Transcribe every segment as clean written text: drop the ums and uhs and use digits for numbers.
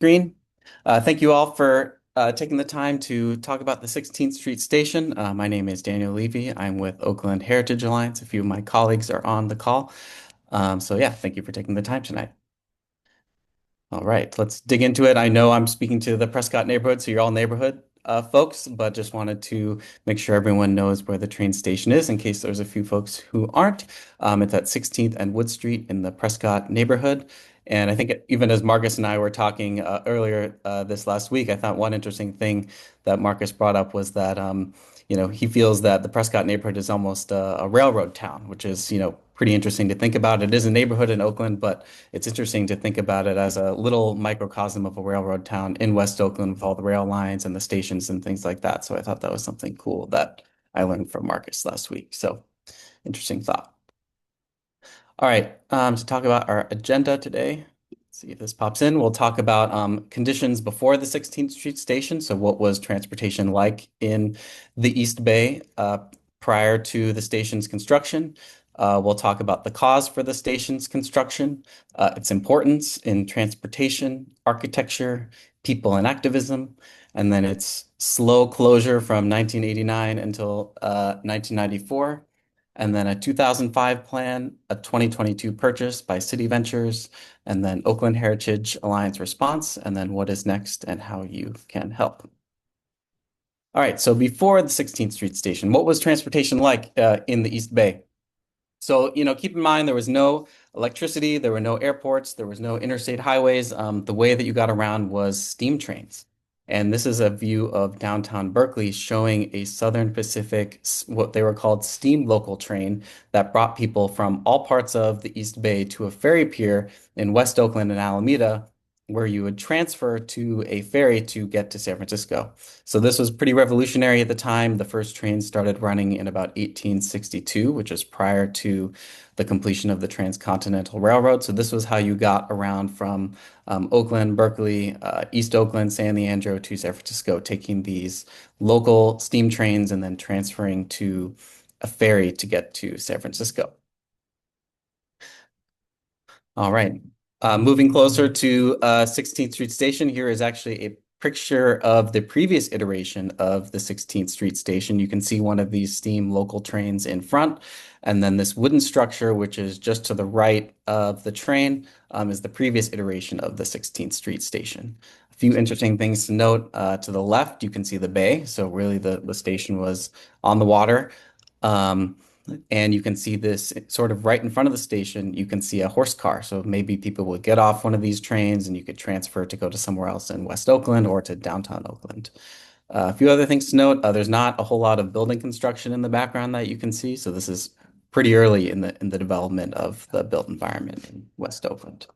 Green. Thank you all for taking the time to talk about the 16th Street Station. My name is Daniel Levy. I'm with Oakland Heritage Alliance. A few of my colleagues are on the call. So yeah, thank you for taking the time tonight. All right, let's dig into it. I know I'm speaking to the Prescott neighborhood, so you're all neighborhood folks, but just wanted to make sure everyone knows where the train station is in case there's a few folks who aren't. It's at 16th and Wood Street in the Prescott neighborhood. And I think even as Marcus and I were talking earlier this last week, I thought one interesting thing that Marcus brought up was that he feels that the Prescott neighborhood is almost a railroad town, which is, pretty interesting to think about. It is a neighborhood in Oakland, but it's interesting to think about it as a little microcosm of a railroad town in West Oakland with all the rail lines and the stations and things like that. So I thought that was something cool that I learned from Marcus last week. So interesting thought. All right, to talk about our agenda today, let's see if this pops in. We'll talk about conditions before the 16th Street Station. So what was transportation like in the East Bay prior to the station's construction? We'll talk about the cause for the station's construction, its importance in transportation, architecture, people and activism, and then its slow closure from 1989 until 1994, and then a 2005 plan, a 2022 purchase by City Ventures, and then Oakland Heritage Alliance response, and then what is next and how you can help. All right, so before the 16th Street Station, what was transportation like in the East Bay? So, keep in mind there was no electricity, there were no airports, there was no interstate highways. The way that you got around was steam trains. And this is a view of downtown Berkeley showing a Southern Pacific, what they were called steam local train that brought people from all parts of the East Bay to a ferry pier in West Oakland and Alameda, where you would transfer to a ferry to get to San Francisco. So this was pretty revolutionary at the time. The first trains started running in about 1862, which is prior to the completion of the Transcontinental Railroad. So this was how you got around from Oakland, Berkeley, East Oakland, San Leandro to San Francisco, taking these local steam trains and then transferring to a ferry to get to San Francisco. All right. Moving closer to 16th Street Station, here is actually a picture of the previous iteration of the 16th Street Station. You can see one of these steam local trains in front, and then this wooden structure, which is just to the right of the train, is the previous iteration of the 16th Street Station. A few interesting things to note. To the left, you can see the bay. So really the station was on the water. Um, and you can see this sort of right in front of the station, you can see a horse car. So maybe people would get off one of these trains and you could transfer to go to somewhere else in West Oakland or to downtown Oakland. A few other things to note. There's not a whole lot of building construction in the background that you can see. So this is pretty early in the development of the built environment in West Oakland.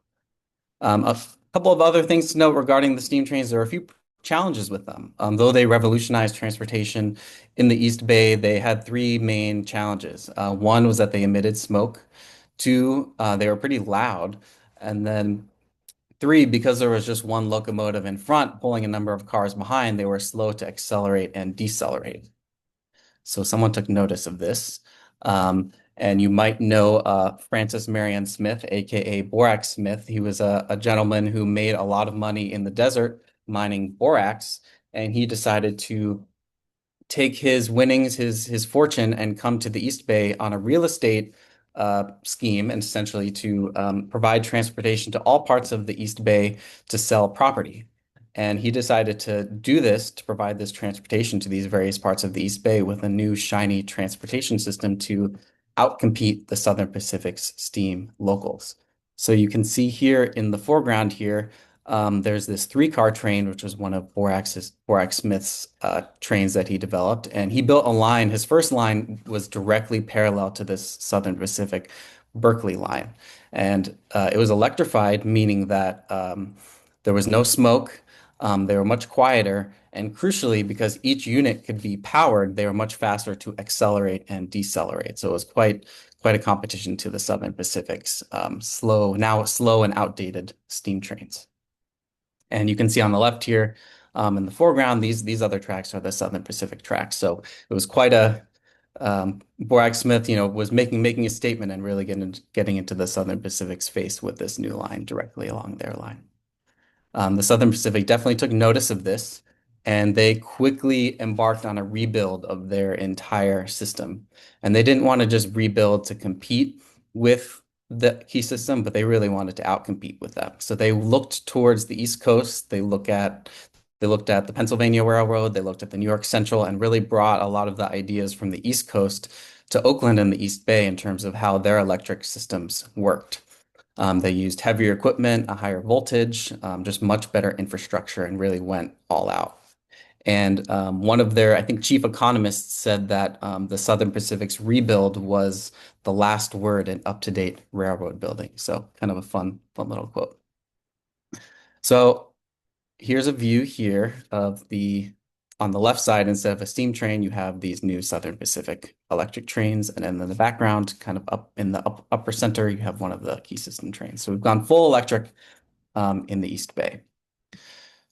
A couple of other things to note regarding the steam trains. There are a few challenges with them. Though they revolutionized transportation in the East Bay, they had three main challenges. One was that they emitted smoke. Two, they were pretty loud. And then three, because there was just one locomotive in front pulling a number of cars behind, they were slow to accelerate and decelerate. So someone took notice of this. And you might know Francis Marion Smith, aka Borax Smith. He was a gentleman who made a lot of money in the desert mining borax, and he decided to take his winnings, his fortune, and come to the East Bay on a real estate scheme, and essentially to provide transportation to all parts of the East Bay to sell property. And he decided to do this, to provide this transportation to these various parts of the East Bay with a new shiny transportation system to outcompete the Southern Pacific's steam locals. So you can see here in the foreground here, there's this three-car train, which was one of Borax Smith's trains that he developed. And he built a line. His first line was directly parallel to this Southern Pacific Berkeley line. And it was electrified, meaning that there was no smoke. They were much quieter. And crucially, because each unit could be powered, they were much faster to accelerate and decelerate. So it was quite a competition to the Southern Pacific's now slow and outdated steam trains. And you can see on the left here, in the foreground, these other tracks are the Southern Pacific tracks. So it was quite a Borax Smith, was making a statement and really getting into the Southern Pacific's face with this new line directly along their line. The Southern Pacific definitely took notice of this, and they quickly embarked on a rebuild of their entire system. And they didn't want to just rebuild to compete with the key system, but they really wanted to outcompete with them. So they looked towards the East Coast. They looked at the Pennsylvania Railroad, they looked at the New York Central, and really brought a lot of the ideas from the East Coast to Oakland and the East Bay in terms of how their electric systems worked. They used heavier equipment, a higher voltage, just much better infrastructure, and really went all out. And one of their, I think, chief economists said that the Southern Pacific's rebuild was the last word in up-to-date railroad building. So kind of a fun little quote. So here's a view here of on the left side, instead of a steam train, you have these new Southern Pacific electric trains. And then in the background, kind of up in the upper center, you have one of the key system trains. So we've gone full electric in the East Bay.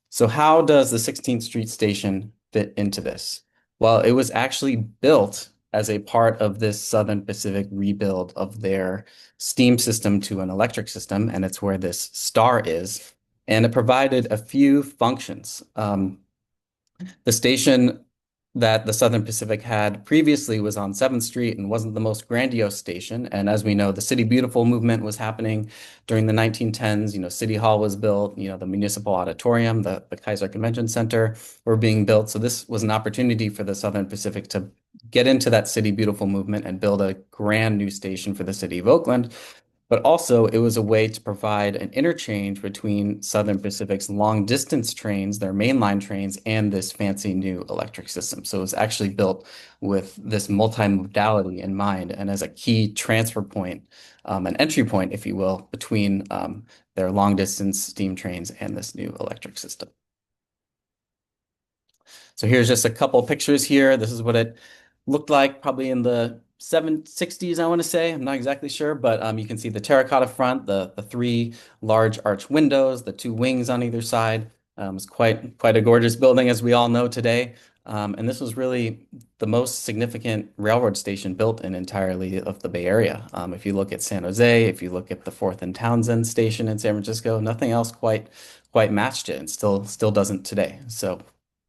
So how does the 16th Street Station fit into this? Well, it was actually built as a part of this Southern Pacific rebuild of their steam system to an electric system, and it's where this star is. And it provided a few functions. The station that the Southern Pacific had previously was on 7th Street and wasn't the most grandiose station. And as we know, the City Beautiful movement was happening during the 1910s. City Hall was built, the Municipal Auditorium, the Kaiser Convention Center were being built. So this was an opportunity for the Southern Pacific to get into that City Beautiful movement and build a grand new station for the city of Oakland. But also, it was a way to provide an interchange between Southern Pacific's long distance trains, their mainline trains, and this fancy new electric system. So it was actually built with this multimodality in mind and as a key transfer point, an entry point, if you will, between their long distance steam trains and this new electric system. So here's just a couple pictures here. This is what it looked like probably in the 760s, I want to say. I'm not exactly sure, but you can see the terracotta front, the three large arch windows, the two wings on either side. It's quite a gorgeous building, as we all know today. And this was really the most significant railroad station built in entirely of the Bay Area. If you look at San Jose, if you look at the 4th and Townsend station in San Francisco, nothing else quite matched it, and still doesn't today. So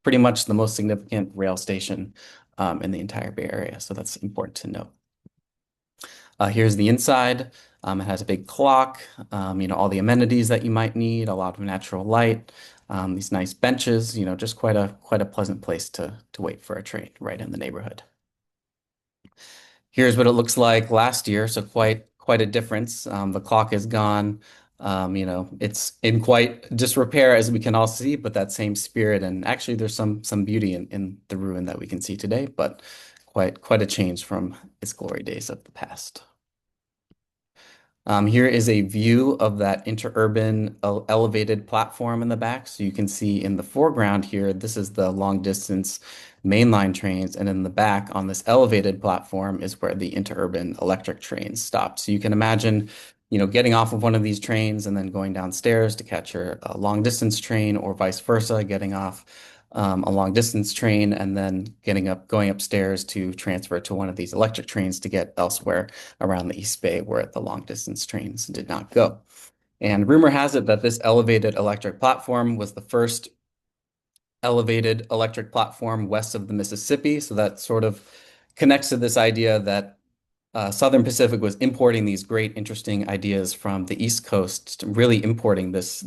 pretty much the most significant rail station in the entire Bay Area. So that's important to note. Here's the inside. It has a big clock, all the amenities that you might need, a lot of natural light, these nice benches, just quite a pleasant place to wait for a train right in the neighborhood. Here's what it looks like last year. So quite a difference. The clock is gone. It's in quite disrepair, as we can all see, but that same spirit, and actually there's some beauty in the ruin that we can see today, but quite a change from its glory days of the past. Here is a view of that interurban elevated platform in the back. So you can see in the foreground here, this is the long distance mainline trains, and in the back on this elevated platform is where the interurban electric trains stop. So you can imagine getting off of one of these trains and then going downstairs to catch your long distance train, or vice versa, getting off a long distance train and then going upstairs to transfer to one of these electric trains to get elsewhere around the East Bay where the long distance trains did not go. And rumor has it that this elevated electric platform was the first elevated electric platform west of the Mississippi. So that sort of connects to this idea that Southern Pacific was importing these great, interesting ideas from the East Coast, really importing this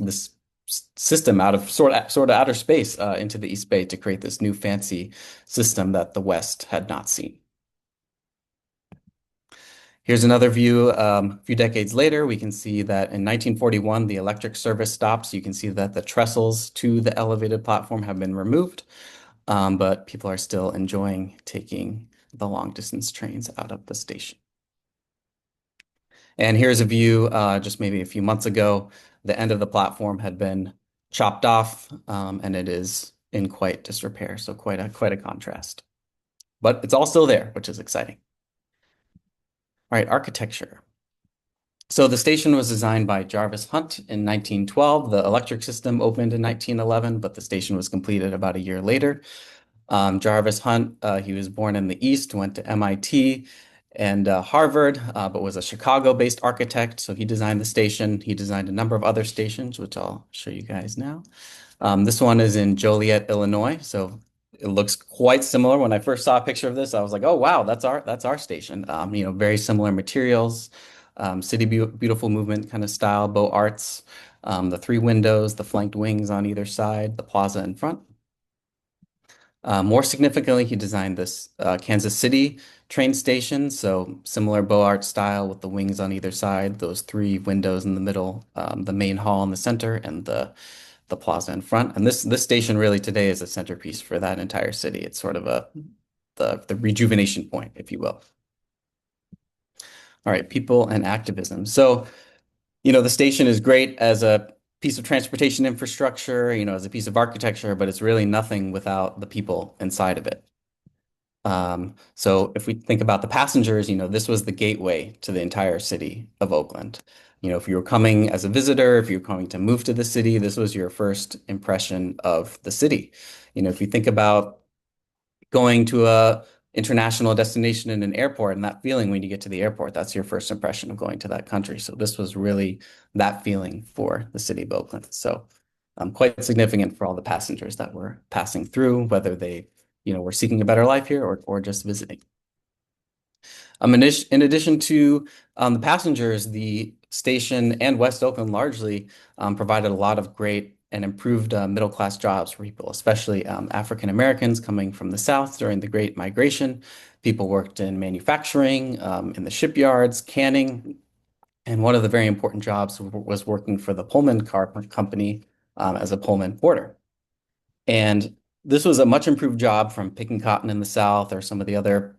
system out of sort of outer space into the East Bay to create this new fancy system that the West had not seen. Here's another view. A few decades later, we can see that in 1941, the electric service stopped. So you can see that the trestles to the elevated platform have been removed, but people are still enjoying taking the long distance trains out of the station. And here's a view just maybe a few months ago. The end of the platform had been chopped off, and it is in quite disrepair. So quite a contrast. But it's all still there, which is exciting. All right, architecture. So the station was designed by Jarvis Hunt in 1912. The electric system opened in 1911, but the station was completed about a year later. Jarvis Hunt, he was born in the East, went to MIT, and Harvard, but was a Chicago-based architect. So he designed the station. He designed a number of other stations, which I'll show you guys now. This one is in Joliet, Illinois. So it looks quite similar. When I first saw a picture of this, I was like, "Oh wow, that's our station." Very similar materials, Beautiful movement kind of style, Beaux Arts, the three windows, the flanked wings on either side, the plaza in front. More significantly, he designed this Kansas City train station, so similar Beaux Arts style with the wings on either side, those three windows in the middle, the main hall in the center, and the plaza in front. And this station really today is a centerpiece for that entire city. It's sort of the rejuvenation point, if you will. All right, people and activism. So, the station is great as a piece of transportation infrastructure, as a piece of architecture, but it's really nothing without the people inside of it. So if we think about the passengers, this was the gateway to the entire city of Oakland. If you were coming as a visitor, if you were coming to move to the city, this was your first impression of the city. If you think about going to a international destination in an airport and that feeling when you get to the airport, that's your first impression of going to that country. So this was really that feeling for the city of Oakland. So quite significant for all the passengers that were passing through, whether they, were seeking a better life here or just visiting. In addition to the passengers, the station and West Oakland largely provided a lot of great and improved middle-class jobs for people, especially African Americans coming from the South during the Great Migration. People worked in manufacturing, in the shipyards, canning, and one of the very important jobs was working for the Pullman car company as a Pullman porter. And this was a much improved job from picking cotton in the South or some of the other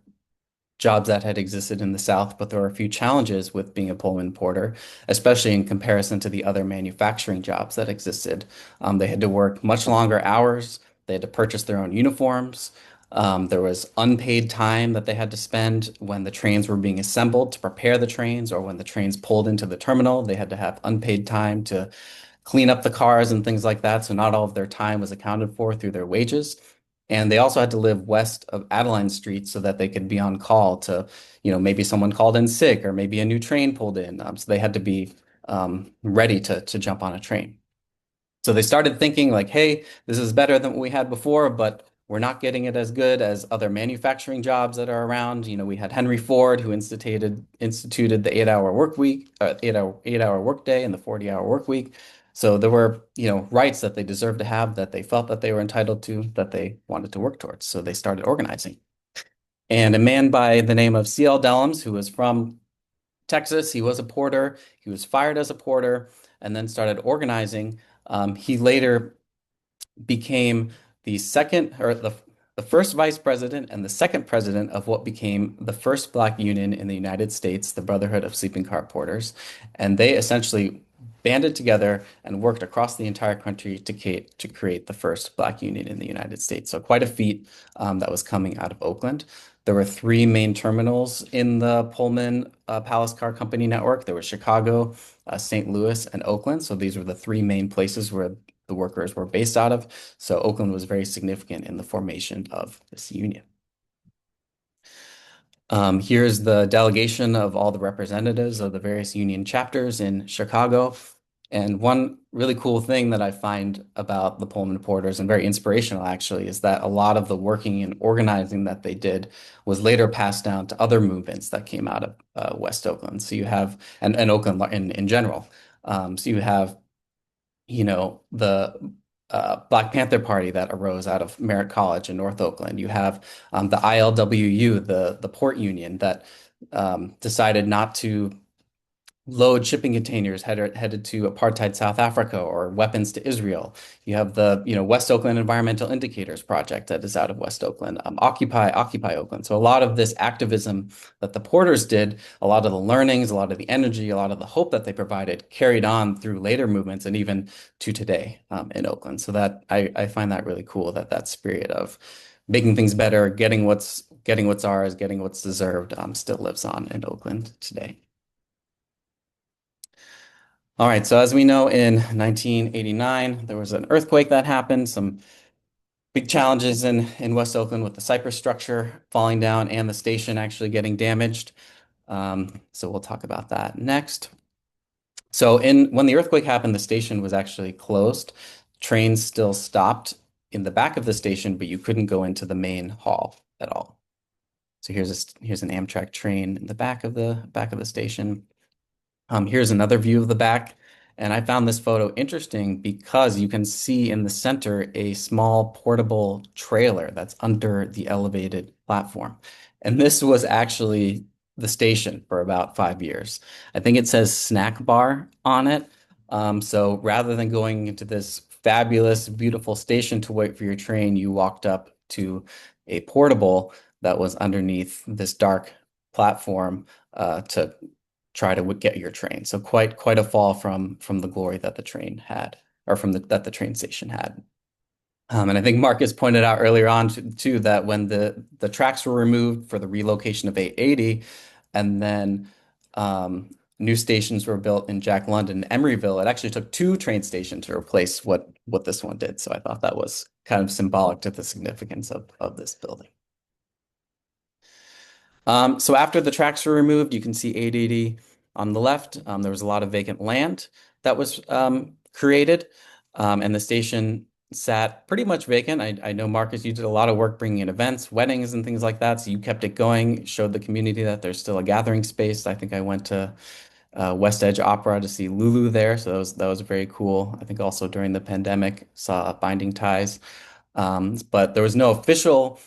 jobs that had existed in the South, but there were a few challenges with being a Pullman porter, especially in comparison to the other manufacturing jobs that existed. They had to work much longer hours. They had to purchase their own uniforms. There was unpaid time that they had to spend when the trains were being assembled to prepare the trains, or when the trains pulled into the terminal. They had to have unpaid time to clean up the cars and things like that. So not all of their time was accounted for through their wages. And they also had to live west of Adeline Street so that they could be on call to, maybe someone called in sick or maybe a new train pulled in. So they had to be ready to jump on a train. So they started thinking like, hey, this is better than what we had before, but we're not getting it as good as other manufacturing jobs that are around. We had Henry Ford who instituted the 8-hour work week, 8-hour work day and the 40-hour work week. So there were, rights that they deserved to have that they felt that they were entitled to, that they wanted to work towards. So they started organizing. And a man by the name of C.L. Dellums, who was from Texas, he was a porter. He was fired as a porter and then started organizing. He later became the second or the first vice president and the second president of what became the first Black union in the United States, the Brotherhood of Sleeping Car Porters. And they essentially banded together and worked across the entire country to create the first Black union in the United States. So quite a feat that was coming out of Oakland. There were three main terminals in the Pullman Palace Car Company network. There was Chicago, St. Louis, and Oakland. So these were the three main places where the workers were based out of. So Oakland was very significant in the formation of this union. Here's the delegation of all the representatives of the various union chapters in Chicago. And one really cool thing that I find about the Pullman Porters, and very inspirational actually, is that a lot of the working and organizing that they did was later passed down to other movements that came out of West Oakland. So you have, and Oakland in general. So you have, the Black Panther Party that arose out of Merritt College in North Oakland. You have the ILWU, the port union that decided not to load shipping containers headed to apartheid South Africa or weapons to Israel. You have the West Oakland Environmental Indicators Project that is out of West Oakland. Occupy Oakland. So a lot of this activism that the Porters did, a lot of the learnings, a lot of the energy, a lot of the hope that they provided carried on through later movements and even to today in Oakland. So that I find that really cool, that spirit of making things better, getting what's ours, getting what's deserved still lives on in Oakland today. All right, so as we know, in 1989, there was an earthquake that happened. Some Big challenges in West Oakland with the Cypress structure falling down and the station actually getting damaged. So we'll talk about that next. So when the earthquake happened, the station was actually closed. Trains still stopped in the back of the station, but you couldn't go into the main hall at all. So here's an Amtrak train in the back of the station. Here's another view of the back. And I found this photo interesting because you can see in the center a small portable trailer that's under the elevated platform. And this was actually the station for about 5 years. I think it says snack bar on it. So rather than going into this fabulous, beautiful station to wait for your train, you walked up to a portable that was underneath this dark platform to try to get your train. So quite a fall from the glory that the train had, or that the train station had. And I think Marcus pointed out earlier on too that when the tracks were removed for the relocation of 880, and then new stations were built in Jack London and Emeryville, it actually took two train stations to replace what this one did. So I thought that was kind of symbolic to the significance of this building. So after the tracks were removed, you can see 880 on the left. There was a lot of vacant land that was created, and the station sat pretty much vacant. I know, Marcus, you did a lot of work bringing in events, weddings, and things like that. So you kept it going, showed the community that there's still a gathering space. I think I went to West Edge Opera to see Lulu there, so that was very cool. I think also during the pandemic saw Binding Ties. But there was no official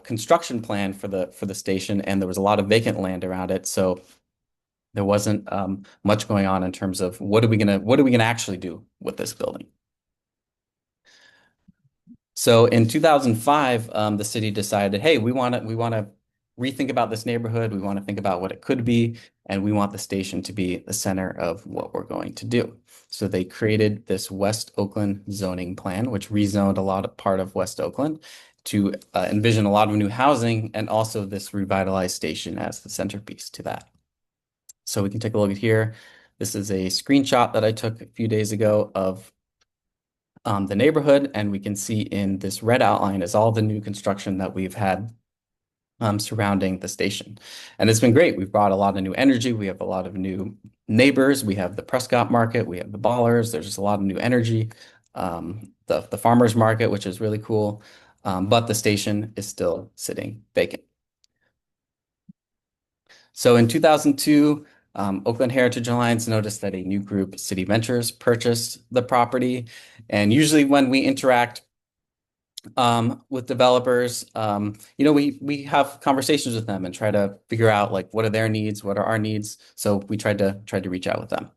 construction plan for the station, and there was a lot of vacant land around it. So there wasn't much going on in terms of what are we gonna actually do with this building. So in 2005, the city decided, hey, we want to rethink about this neighborhood. We want to think about what it could be, and we want the station to be the center of what we're going to do. So they created this West Oakland zoning plan, which rezoned a lot of part of West Oakland to envision a lot of new housing and also this revitalized station as the centerpiece to that. So we can take a look at here. This is a screenshot that I took a few days ago of the neighborhood, and we can see in this red outline is all the new construction that we've had surrounding the station. And it's been great. We've brought a lot of new energy. We have a lot of new neighbors. We have the Prescott market. We have the Ballers. There's just a lot of new energy. The farmers market, which is really cool. But the station is still sitting vacant. So in 2002, Oakland Heritage Alliance noticed that a new group, City Ventures, purchased the property. And usually when we interact with developers, we have conversations with them and try to figure out like what are their needs, what are our needs. So we tried to reach out with them.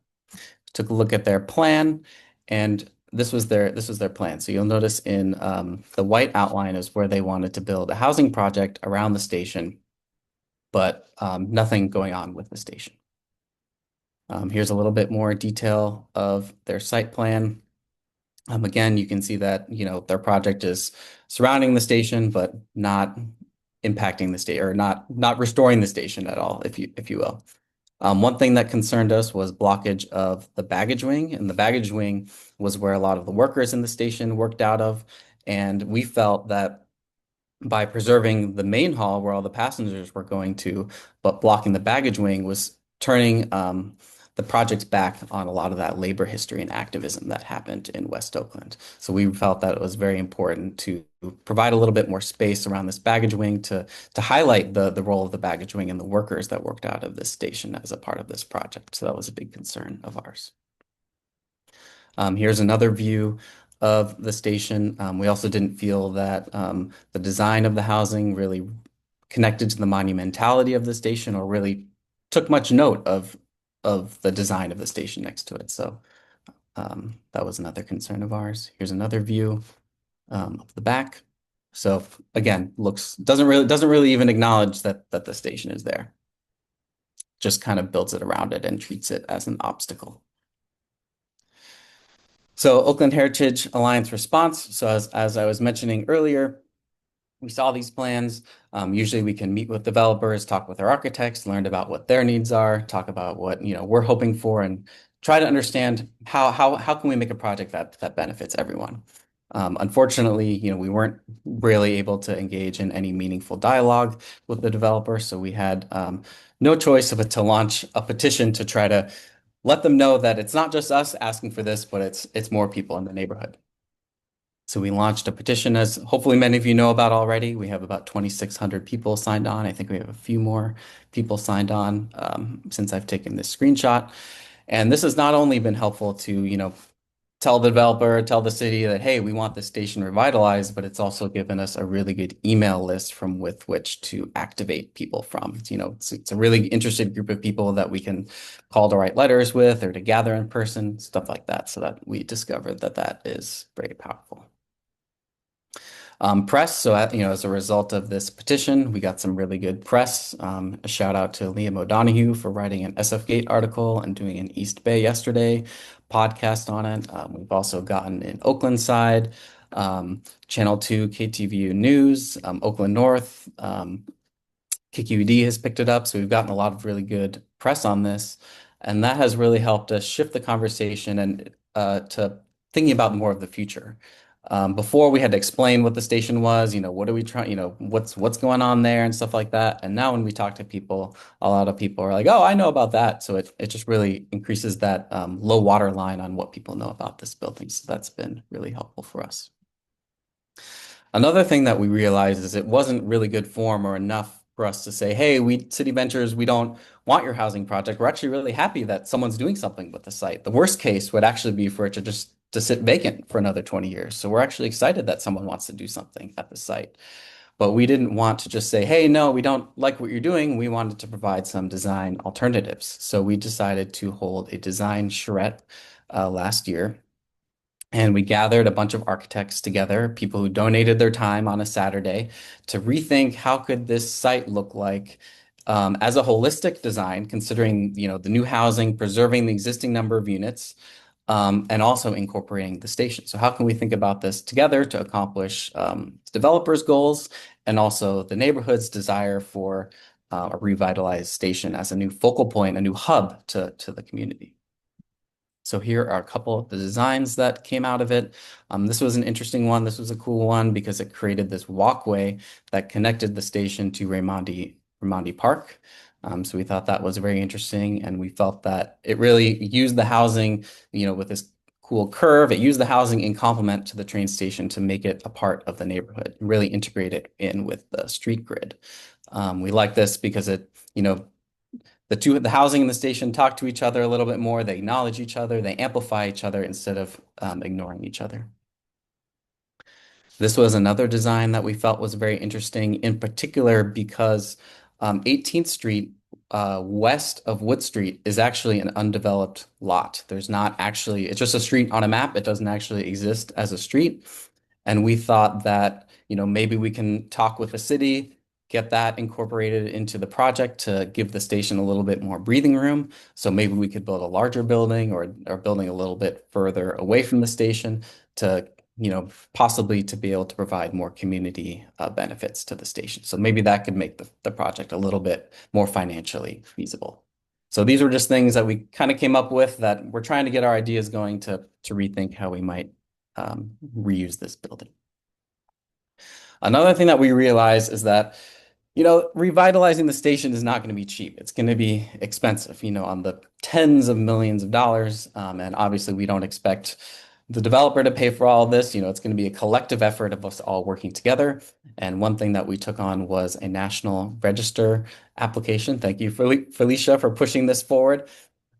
Took a look at their plan, and this was their plan. So you'll notice in the white outline is where they wanted to build a housing project around the station, but nothing going on with the station. Here's a little bit more detail of their site plan. Again, you can see that, their project is surrounding the station, but not impacting the state or not restoring the station at all, if you will. One thing that concerned us was blockage of the baggage wing, and the baggage wing was where a lot of the workers in the station worked out of. And we felt that by preserving the main hall where all the passengers were going to, but blocking the baggage wing was turning the project's back on a lot of that labor history and activism that happened in West Oakland. So we felt that it was very important to provide a little bit more space around this baggage wing to highlight the role of the baggage wing and the workers that worked out of this station as a part of this project. So that was a big concern of ours. Here's another view of the station. We also didn't feel that the design of the housing really connected to the monumentality of the station or really took much note of the design of the station next to it. So that was another concern of ours. Here's another view of the back. So again, doesn't really even acknowledge that the station is there. Just kind of builds it around it and treats it as an obstacle. So Oakland Heritage Alliance response. So as I was mentioning earlier, we saw these plans. Usually we can meet with developers, talk with our architects, learn about what their needs are, talk about what we're hoping for, and try to understand how can we make a project that benefits everyone. Unfortunately, we weren't really able to engage in any meaningful dialogue with the developer, so we had no choice but to launch a petition to try to let them know that it's not just us asking for this, but it's more people in the neighborhood. So we launched a petition, as hopefully many of you know about already. We have about 2,600 people signed on. I think we have a few more people signed on since I've taken this screenshot. And this has not only been helpful to, tell the developer, tell the city that, hey, we want this station revitalized, but it's also given us a really good email list from with which to activate people from. It's a really interested group of people that we can call to write letters with or to gather in person, stuff like that. So that we discovered that that is very powerful. Press. So, as a result of this petition, we got some really good press. A shout out to Liam O'Donoghue for writing an SF Gate article and doing an East Bay yesterday podcast on it. We've also gotten an Oakland side, Channel 2 KTVU News, Oakland North, KQED has picked it up. So we've gotten a lot of really good press on this. And that has really helped us shift the conversation and to thinking about more of the future. Before we had to explain what the station was, what are we trying, what's going on there and stuff like that. And now when we talk to people, a lot of people are like, oh, I know about that. So it just really increases that low water line on what people know about this building. So that's been really helpful for us. Another thing that we realized is it wasn't really good form or enough for us to say, hey, we City Ventures, we don't want your housing project. We're actually really happy that someone's doing something with the site. The worst case would actually be for it to just to sit vacant for another 20 years. So we're actually excited that someone wants to do something at the site. But we didn't want to just say, hey, no, we don't like what you're doing. We wanted to provide some design alternatives. So we decided to hold a design charrette last year. And we gathered a bunch of architects together, people who donated their time on a Saturday to rethink how could this site look like as a holistic design, considering, the new housing, preserving the existing number of units, and also incorporating the station. So how can we think about this together to accomplish developers' goals and also the neighborhood's desire for a revitalized station as a new focal point, a new hub to the community? So here are a couple of the designs that came out of it. This was an interesting one. This was a cool one because it created this walkway that connected the station to Raimondi Park. So we thought that was very interesting, and we felt that it really used the housing, with this cool curve. It used the housing in complement to the train station to make it a part of the neighborhood, and really integrate it in with the street grid. We like this because it, the housing and the station talk to each other a little bit more. They acknowledge each other. They amplify each other instead of ignoring each other. This was another design that we felt was very interesting, in particular because 18th Street west of Wood Street is actually an undeveloped lot. There's not actually, it's just a street on a map. It doesn't actually exist as a street. And we thought that, maybe we can talk with the city, get that incorporated into the project to give the station a little bit more breathing room. So maybe we could build a larger building or building a little bit further away from the station to, possibly to be able to provide more community benefits to the station. So maybe that could make the project a little bit more financially feasible. So these were just things that we kind of came up with that we're trying to get our ideas going to rethink how we might reuse this building. Another thing that we realize is that, revitalizing the station is not going to be cheap. It's going to be expensive, on the tens of millions of dollars. And obviously, we don't expect the developer to pay for all of this. It's going to be a collective effort of us all working together. And one thing that we took on was a national register application. Thank you, Felicia, for pushing this forward.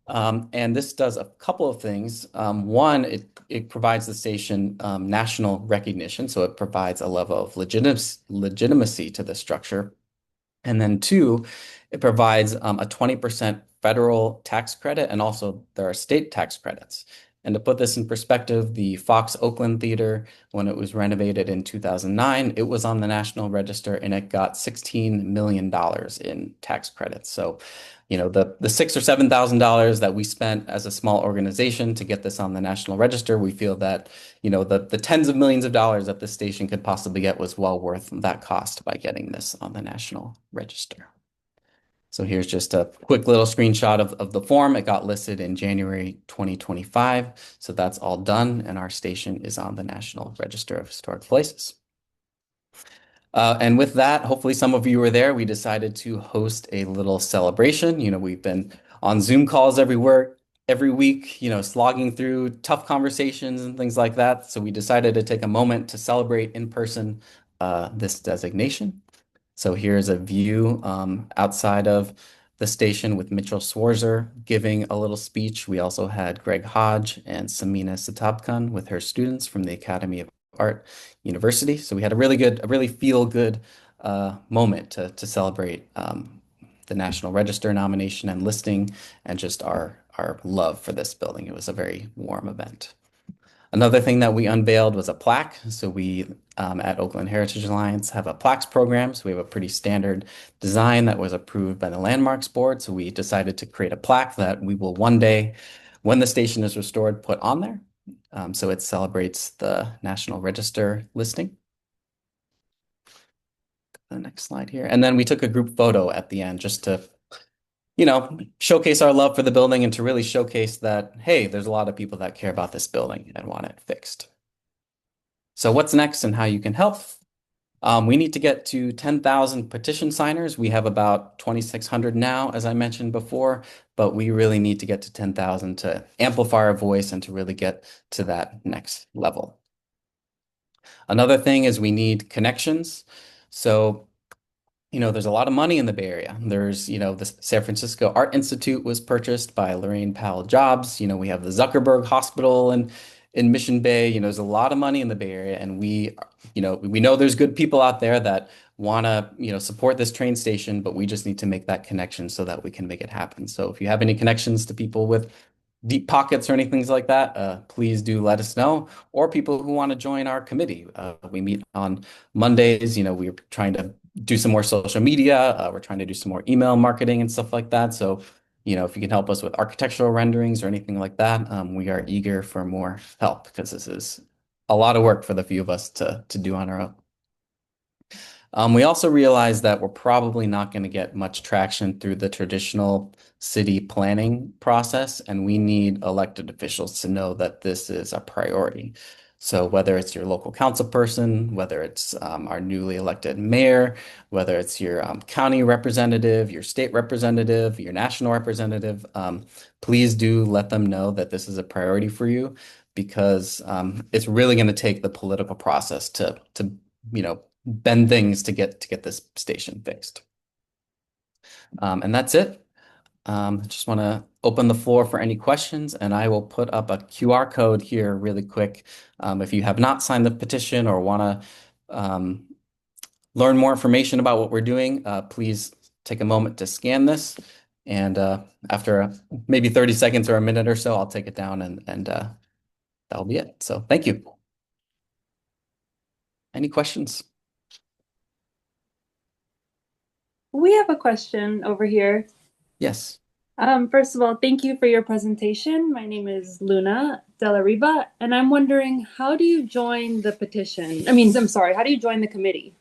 And this does a couple of things. One, it provides the station national recognition, so it provides a level of legitimacy to the structure. And then two, it provides a 20% federal tax credit, and also there are state tax credits. And to put this in perspective, the Fox Oakland Theater, when it was renovated in 2009, it was on the National Register and it got $16 million in tax credits. So, the $6,000 or $7,000 that we spent as a small organization to get this on the National Register, we feel that, the tens of millions of dollars that this station could possibly get was well worth that cost by getting this on the National Register. So here's just a quick little screenshot of the form. It got listed in January 2025. So that's all done, and our station is on the National Register of Historic Places. And with that, hopefully some of you were there. We decided to host a little celebration. We've been on Zoom calls every week, slogging through tough conversations and things like that. So we decided to take a moment to celebrate in person this designation. So here's a view outside of the station with Mitchell Swarzer giving a little speech. We also had Greg Hodge and Samina Satabkan with her students from the Academy of Art University. So we had a really feel-good moment to celebrate the National Register nomination and listing and just our love for this building. It was a very warm event. Another thing that we unveiled was a plaque. So we at Oakland Heritage Alliance have a plaques program. So we have a pretty standard design that was approved by the Landmarks Board. So we decided to create a plaque that we will one day, when the station is restored, put on there. So it celebrates the National Register listing. The next slide here. And then we took a group photo at the end just to showcase our love for the building and to really showcase that, hey, there's a lot of people that care about this building and want it fixed. So what's next and how you can help? We need to get to 10,000 petition signers. We have about 2,600 now, as I mentioned before, but we really need to get to 10,000 to amplify our voice and to really get to that next level. Another thing is we need connections. So there's a lot of money in the Bay Area. There's, the San Francisco Art Institute was purchased by Lorraine Powell Jobs. We have the Zuckerberg Hospital in Mission Bay. There's a lot of money in the Bay Area, and we know there's good people out there that want to, support this train station, but we just need to make that connection so that we can make it happen. So if you have any connections to people with deep pockets or anything like that, please do let us know. Or people who want to join our committee. We meet on Mondays. We're trying to do some more social media. We're trying to do some more email marketing and stuff like that. So, if you can help us with architectural renderings or anything like that, we are eager for more help because this is a lot of work for the few of us to do on our own. We also realize that we're probably not going to get much traction through the traditional city planning process, and we need elected officials to know that this is a priority. So whether it's your local council person, whether it's our newly elected mayor, whether it's your county representative, your state representative, your national representative, please do let them know that this is a priority for you because it's really going to take the political process to bend things to get this station fixed. And that's it. I just want to open the floor for any questions, and I will put up a QR code here really quick. If you have not signed the petition or want to learn more information about what we're doing, please take a moment to scan this. And after maybe 30 seconds or a minute or so, I'll take it down and that'll be it. So thank you. Any questions? We have a question over here. Yes. First of all, thank you for your presentation. My name is Luna Della Riba, and I'm wondering, how do you join the petition? I'm sorry, how do you join the committee?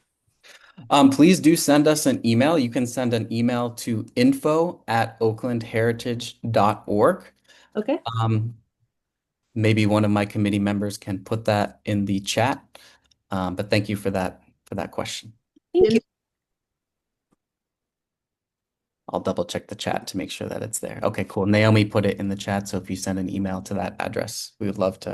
Please do send us an email. You can send an email to info@oaklandheritage.org. Okay. Maybe one of my committee members can put that in the chat. But thank you for that question. Thank you. I'll double check the chat to make sure that it's there. Okay, cool. Naomi put it in the chat. So if you send an email to that address, we would love to